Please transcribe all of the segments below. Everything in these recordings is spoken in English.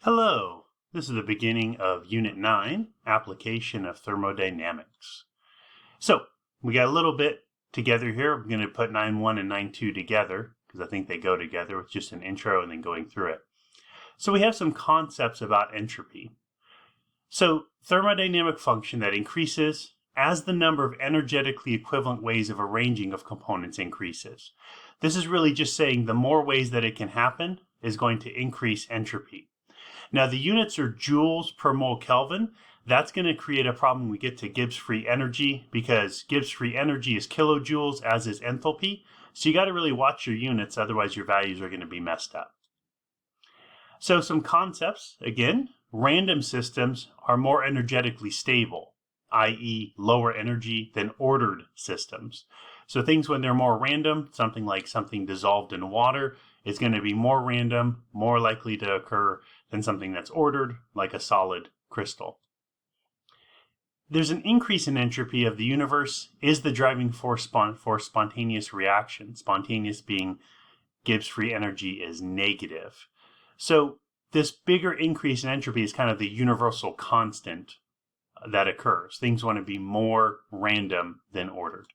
Hello, this is the beginning of Unit 9, Application of Thermodynamics. So, we got a little bit together here. I'm going to put 9.1 and 9.2 together because I think they go together with just an intro and then going through it. So we have some concepts about entropy. So, thermodynamic function that increases as the number of energetically equivalent ways of arranging of components increases. This is really just saying the more ways that it can happen is going to increase entropy. Now the units are joules per mole Kelvin. That's going to create a problem when we get to Gibbs free energy because Gibbs free energy is kilojoules, as is enthalpy. So you got to really watch your units, otherwise your values are going to be messed up. So some concepts, again, random systems are more energetically stable, i.e. lower energy than ordered systems. So things when they're more random, something like something dissolved in water, is going to be more random, more likely to occur than something that's ordered, like a solid crystal. There's an increase in entropy of the universe is the driving force for spontaneous reaction. Spontaneous being Gibbs free energy is negative. So this bigger increase in entropy is kind of the universal constant that occurs. Things want to be more random than ordered.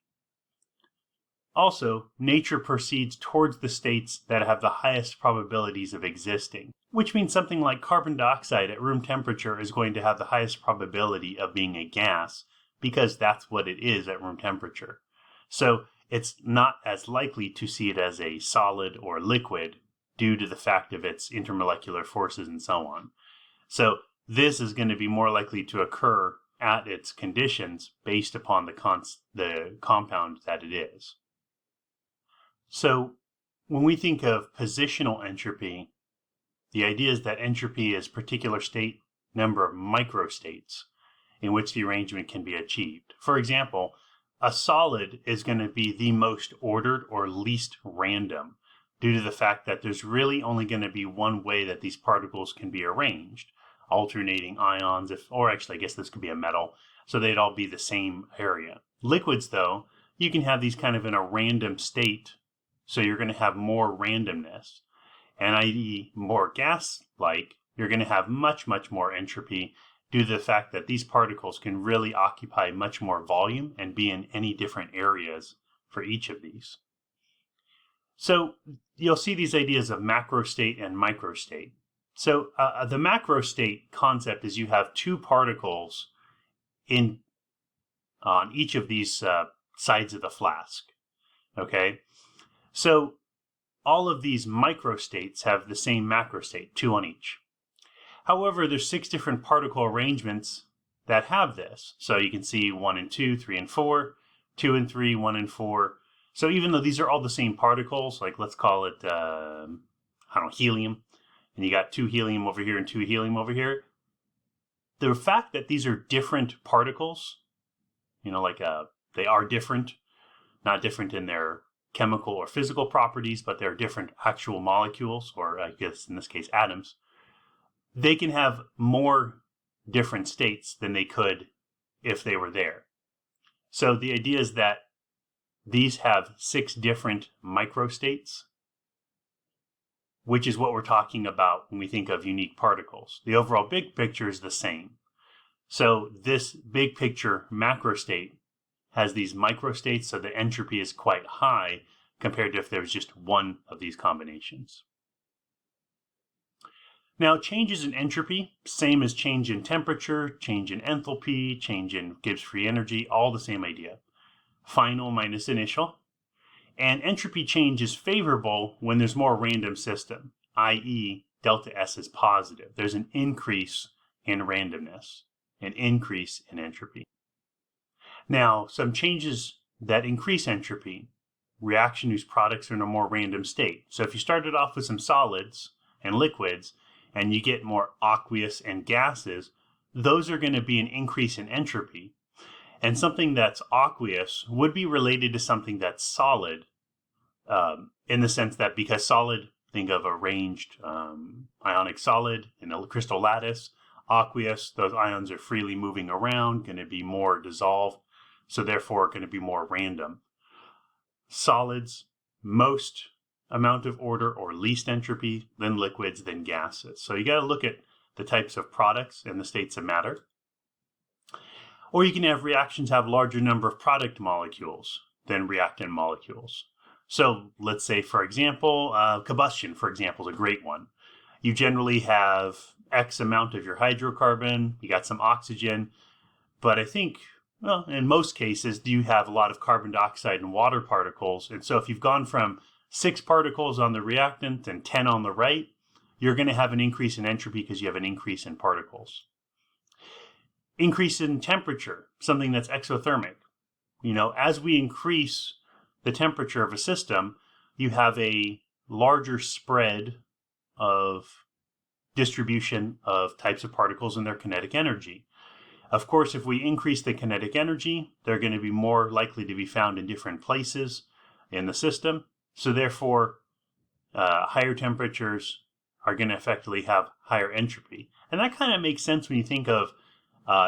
Also, nature proceeds towards the states that have the highest probabilities of existing, which means something like carbon dioxide at room temperature is going to have the highest probability of being a gas because that's what it is at room temperature. So it's not as likely to see it as a solid or liquid due to the fact of its intermolecular forces and so on. So this is going to be more likely to occur at its conditions based upon the compound that it is. So when we think of positional entropy, the idea is that entropy is particular state number of microstates in which the arrangement can be achieved. For example, a solid is going to be the most ordered or least random due to the fact that there's really only going to be one way that these particles can be arranged, alternating ions, or actually I guess this could be a metal, so they'd all be the same area. Liquids though, you can have these kind of in a random state, so you're going to have more randomness. And i.e. more gas-like, you're going to have much more entropy due to the fact that these particles can really occupy much more volume and be in any different areas for each of these. So you'll see these ideas of macro state and micro state. So the macro state concept is you have two particles on each of these sides of the flask. Okay? So all of these microstates have the same macrostate, 2 on each. However, there's 6 different particle arrangements that have this. So you can see 1 and 2, 3 and 4, 2 and 3, 1 and 4. So even though these are all the same particles, like let's call it, helium, and you got 2 helium over here and 2 helium over here, the fact that these are different particles, they are different, not different in their chemical or physical properties, but they're different actual molecules, or I guess in this case atoms, they can have more different states than they could if they were there. So the idea is that these have 6 different microstates, which is what we're talking about when we think of unique particles. The overall big picture is the same. So this big picture macrostate has these microstates, so the entropy is quite high compared to if there was just one of these combinations. Now, changes in entropy, same as change in temperature, change in enthalpy, change in Gibbs free energy, all the same idea. Final minus initial. And entropy change is favorable when there's more random system, i.e. delta S is positive. There's an increase in randomness, an increase in entropy. Now, some changes that increase entropy, reaction whose products are in a more random state. So if you started off with some solids and liquids, and you get more aqueous and gases, those are going to be an increase in entropy. And something that's aqueous would be related to something that's solid, in the sense that because solid, think of arranged ionic solid in a crystal lattice. Aqueous, those ions are freely moving around, going to be more dissolved, so therefore going to be more random. Solids, most amount of order or least entropy, then liquids, then gases. So you got to look at the types of products and the states of matter. Or you can have reactions have larger number of product molecules than reactant molecules. So let's say, for example, combustion, for example, is a great one. You generally have X amount of your hydrocarbon, you got some oxygen, but I think, well, in most cases, you have a lot of carbon dioxide and water particles. And so if you've gone from 6 particles on the reactant and 10 on the right, you're going to have an increase in entropy because you have an increase in particles. Increase in temperature, something that's exothermic. As we increase the temperature of a system, you have a larger spread of distribution of types of particles and their kinetic energy. Of course, if we increase the kinetic energy, they're going to be more likely to be found in different places in the system. So therefore, higher temperatures are going to effectively have higher entropy. And that kind of makes sense when you think of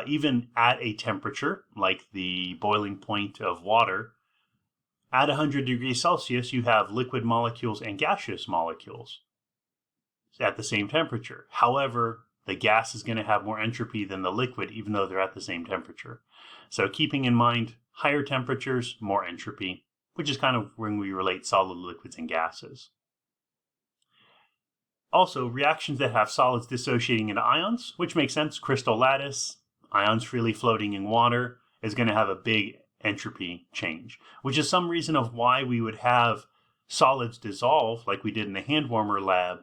even at a temperature, like the boiling point of water, at 100 degrees Celsius, you have liquid molecules and gaseous molecules at the same temperature. However, the gas is going to have more entropy than the liquid, even though they're at the same temperature. So keeping in mind higher temperatures, more entropy, which is kind of when we relate solid liquids and gases. Also, reactions that have solids dissociating into ions, which makes sense. Crystal lattice, ions freely floating in water, is going to have a big entropy change, which is some reason of why we would have solids dissolve like we did in the hand warmer lab,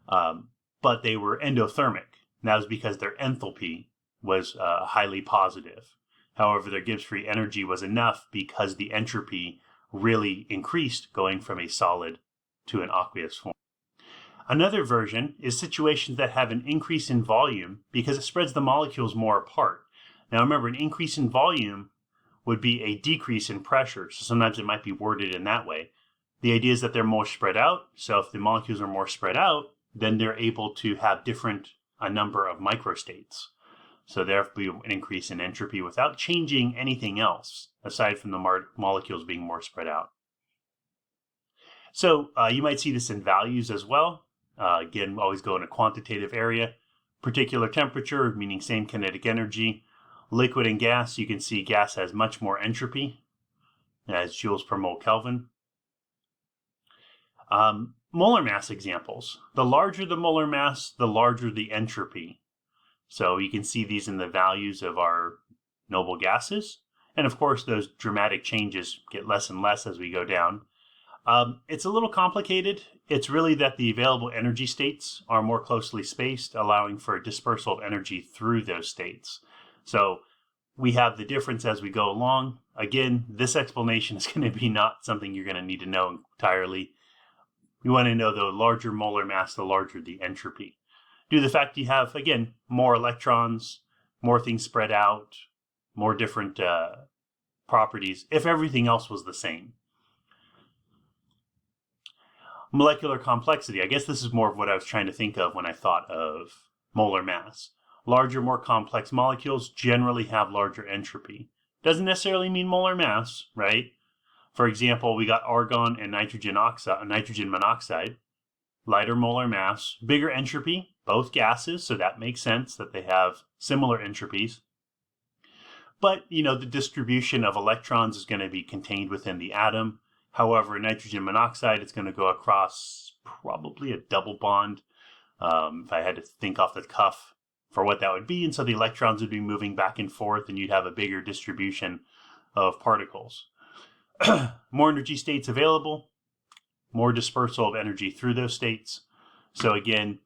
but they were endothermic. And that was because their enthalpy was highly positive. However, their Gibbs free energy was enough because the entropy really increased going from a solid to an aqueous form. Another version is situations that have an increase in volume because it spreads the molecules more apart. Now remember, an increase in volume would be a decrease in pressure. So sometimes it might be worded in that way. The idea is that they're more spread out. So if the molecules are more spread out, then they're able to have a number of microstates. So there will be an increase in entropy without changing anything else, aside from the molecules being more spread out. So you might see this in values as well. Again, always go in a quantitative area. Particular temperature, meaning same kinetic energy. Liquid and gas, you can see gas has much more entropy, as joules per mole Kelvin. Molar mass examples. The larger the molar mass, the larger the entropy. So you can see these in the values of our noble gases. And of course, those dramatic changes get less and less as we go down. It's a little complicated. It's really that the available energy states are more closely spaced, allowing for dispersal of energy through those states. So we have the difference as we go along. Again, this explanation is going to be not something you're going to need to know entirely. You want to know the larger molar mass, the larger the entropy. Due to the fact you have, again, more electrons, more things spread out, more different properties, if everything else was the same. Molecular complexity. I guess this is more of what I was trying to think of when I thought of molar mass. Larger, more complex molecules generally have larger entropy. Doesn't necessarily mean molar mass, right? For example, we got argon and nitrogen monoxide, lighter molar mass, bigger entropy, both gases, so that makes sense that they have similar entropies. But, the distribution of electrons is going to be contained within the atom. However, nitrogen monoxide, it's going to go across probably a double bond, if I had to think off the cuff for what that would be. And so the electrons would be moving back and forth, and you'd have a bigger distribution of particles. More energy states available, more dispersal of energy through those states. So again,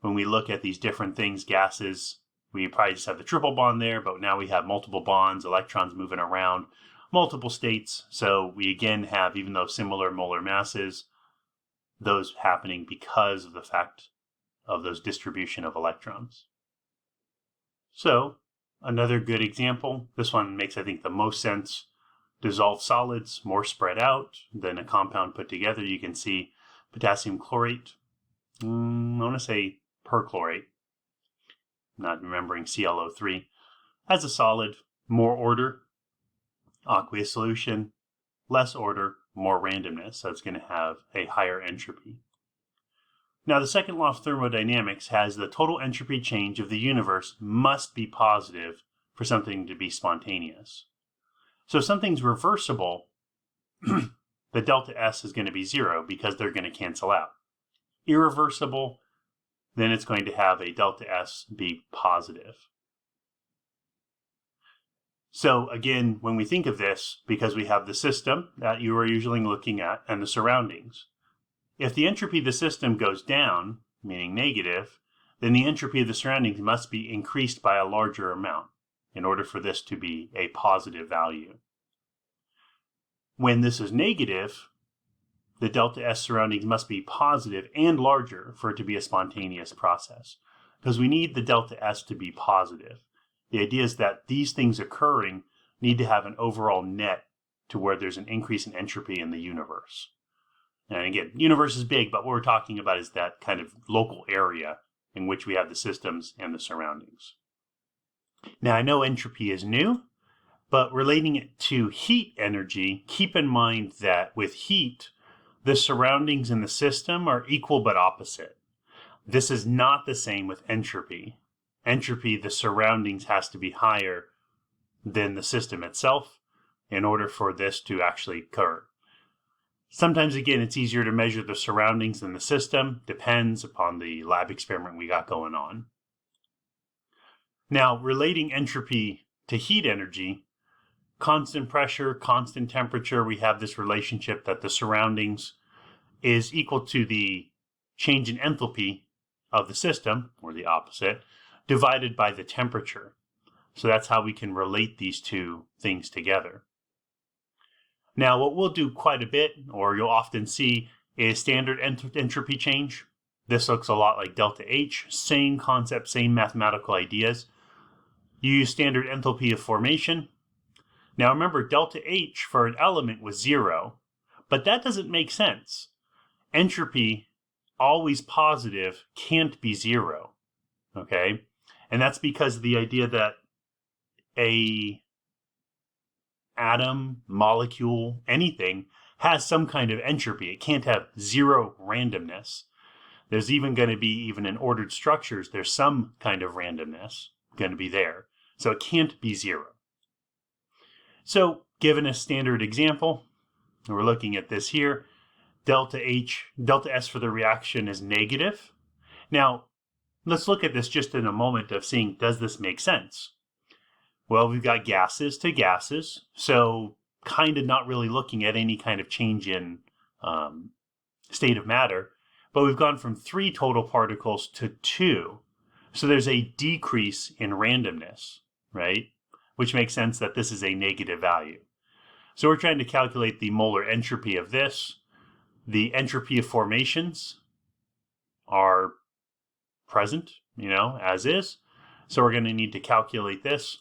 when we look at these different things, gases, we probably just have the triple bond there, but now we have multiple bonds, electrons moving around, multiple states. So we again have, even though similar molar masses, those happening because of the fact of those distribution of electrons. So another good example, this one makes, I think, the most sense. Dissolved solids, more spread out than a compound put together. You can see potassium chlorate, I want to say perchlorate, not remembering ClO3, as a solid, more order, aqueous solution, less order, more randomness, so it's going to have a higher entropy. Now, the second law of thermodynamics has the total entropy change of the universe must be positive for something to be spontaneous. So if something's reversible, the delta S is going to be 0 because they're going to cancel out. Irreversible, then it's going to have a delta S be positive. So again, when we think of this, because we have the system that you are usually looking at and the surroundings, if the entropy of the system goes down, meaning negative, then the entropy of the surroundings must be increased by a larger amount in order for this to be a positive value. When this is negative, the delta S surroundings must be positive and larger for it to be a spontaneous process, because we need the delta S to be positive. The idea is that these things occurring need to have an overall net to where there's an increase in entropy in the universe. And again, universe is big, but what we're talking about is that kind of local area in which we have the systems and the surroundings. Now, I know entropy is new, but relating it to heat energy, keep in mind that with heat, the surroundings in the system are equal but opposite. This is not the same with entropy. Entropy, the surroundings has to be higher than the system itself in order for this to actually occur. Sometimes, again, it's easier to measure the surroundings than the system. Depends upon the lab experiment we got going on. Now, relating entropy to heat energy, constant pressure, constant temperature, we have this relationship that the surroundings is equal to the change in enthalpy of the system, or the opposite, divided by the temperature. So that's how we can relate these two things together. Now, what we'll do quite a bit, or you'll often see, is standard entropy change. This looks a lot like delta H, same concept, same mathematical ideas. You use standard enthalpy of formation. Now remember, delta H for an element was 0, but that doesn't make sense. Entropy, always positive, can't be 0, okay? And that's because of the idea that a atom, molecule, anything has some kind of entropy. It can't have 0 randomness. There's even going to be, even in ordered structures, there's some kind of randomness going to be there. So it can't be 0. So given a standard example, we're looking at this here, delta S for the reaction is negative. Now, let's look at this just in a moment of seeing, does this make sense? Well, we've got gases to gases, so kind of not really looking at any kind of change in state of matter, but we've gone from 3 total particles to 2. So there's a decrease in randomness, right? Which makes sense that this is a negative value. So we're trying to calculate the molar entropy of this. The entropy of formations are present, as is. So we're going to need to calculate this.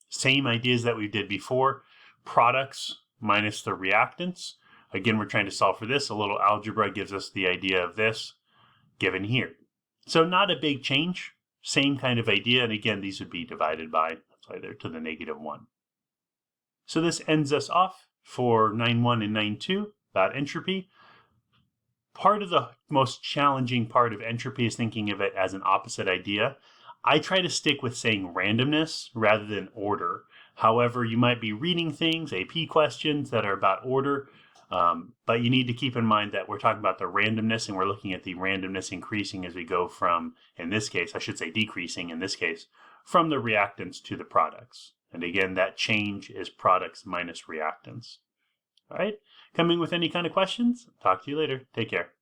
Same ideas that we did before. Products minus the reactants. Again, we're trying to solve for this. A little algebra gives us the idea of this given here. So not a big change. Same kind of idea. And again, these would be divided by, that's why they're to the -1. So this ends us off for 9.1 and 9.2 about entropy. Part of the most challenging part of entropy is thinking of it as an opposite idea. I try to stick with saying randomness rather than order. However, you might be reading things, AP questions that are about order, but you need to keep in mind that we're talking about the randomness, and we're looking at the randomness increasing as we go from, in this case, I should say decreasing in this case, from the reactants to the products. And again, that change is products minus reactants. All right, coming with any kind of questions? Talk to you later. Take care.